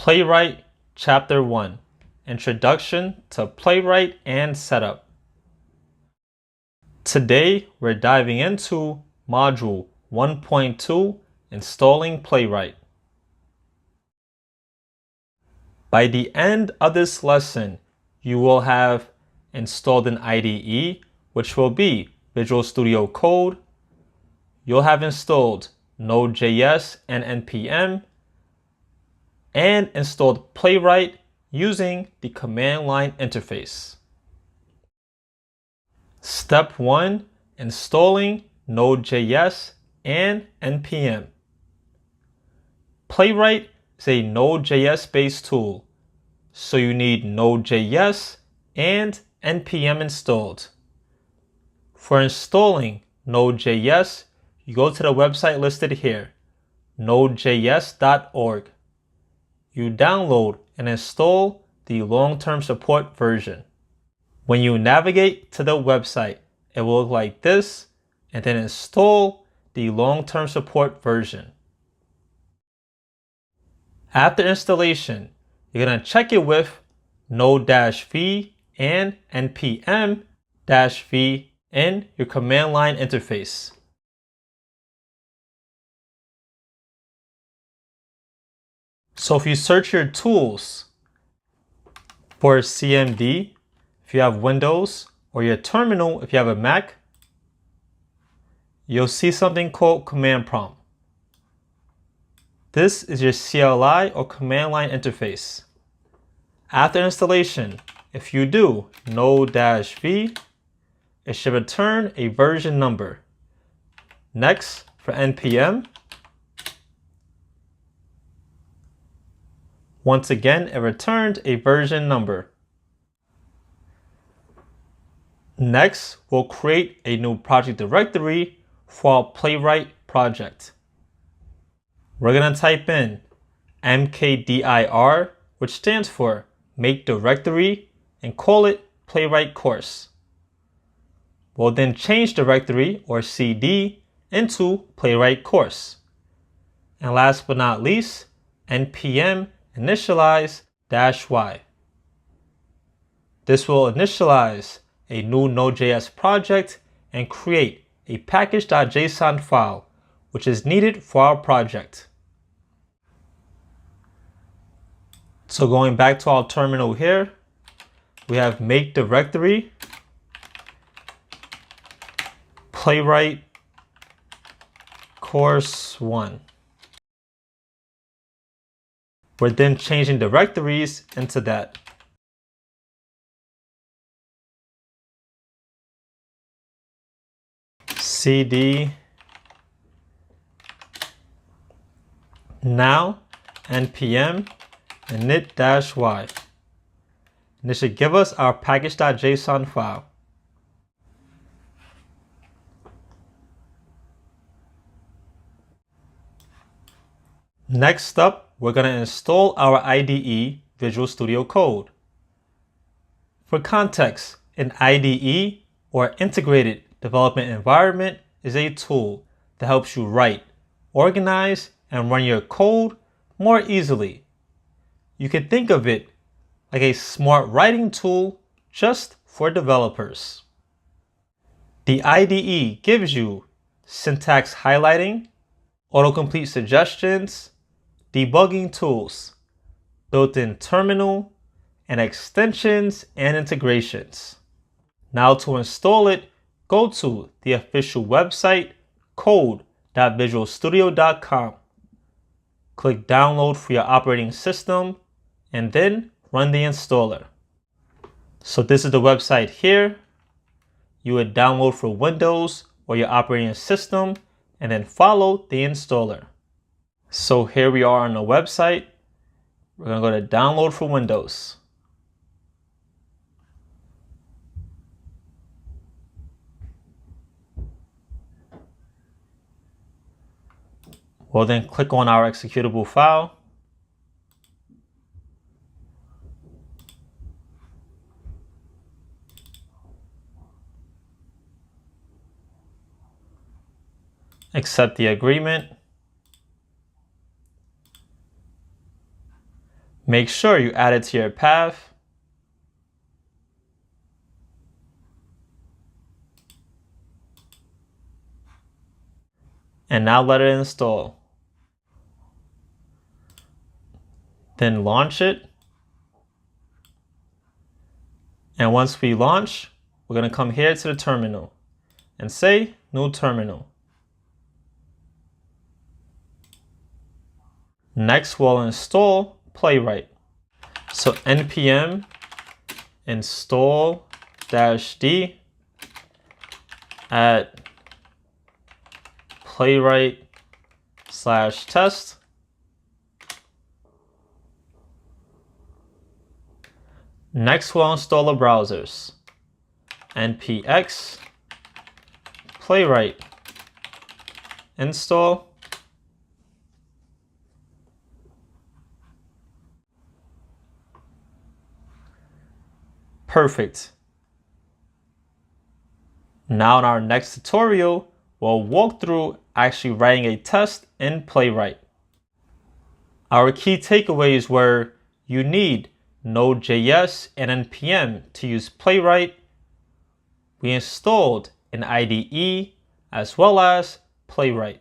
Playwright Chapter 1 Introduction to Playwright and Setup. Today we're diving into Module 1.2 Installing Playwright. By the end of this lesson, you will have installed an IDE, which will be Visual Studio Code. You'll have installed Node.js and NPM, and installed Playwright using the command line interface. Step 1. Installing Node.js and NPM. Playwright is a Node.js based tool, so you need Node.js and NPM installed. For installing Node.js, you go to the website listed here, nodejs.org. You download and install the long-term support version. When you navigate to the website, it will look like this, and then install the long-term support version. After installation, you're going to check it with Node-V and NPM-V in your command line interface. So if you search your tools for CMD, if you have Windows, or your terminal if you have a Mac, you'll see something called command prompt. This is your CLI or command line interface. After installation, if you do Node-V, it should return a version number. Next, for NPM, once again, it returned a version number. Next, we'll create a new project directory for our Playwright project. We're going to type in mkdir, which stands for Make Directory, and call it Playwright Course. We'll then change directory, or CD, into Playwright Course. And last but not least, npm initialize -y. This will initialize a new Node.js project and create a package.json file, which is needed for our project. So going back to our terminal here, we have make directory, Playwright course 1. We're then changing directories into that. CD now npm init-y. And this should give us our package.json file. Next up, we're going to install our IDE, Visual Studio Code. For context, an IDE, or Integrated Development Environment, is a tool that helps you write, organize, and run your code more easily. You can think of it like a smart writing tool just for developers. The IDE gives you syntax highlighting, autocomplete suggestions, debugging tools, built-in terminal, and extensions and integrations. Now to install it, go to the official website code.visualstudio.com. Click download for your operating system and then run the installer. So this is the website here. You would download for Windows or your operating system and then follow the installer. So here we are on the website. We're going to go to download for Windows. We'll then click on our executable file. Accept the agreement. Make sure you add it to your path. And now let it install. Then launch it. And once we launch, we're going to come here to the terminal and say new terminal. Next, we'll install Playwright. So npm install-d at playwright/test. Next, we'll install the browsers. npx playwright install. Perfect. Now in our next tutorial, we'll walk through actually writing a test in Playwright. Our key takeaways were you need Node.js and npm to use Playwright. We installed an IDE as well as Playwright.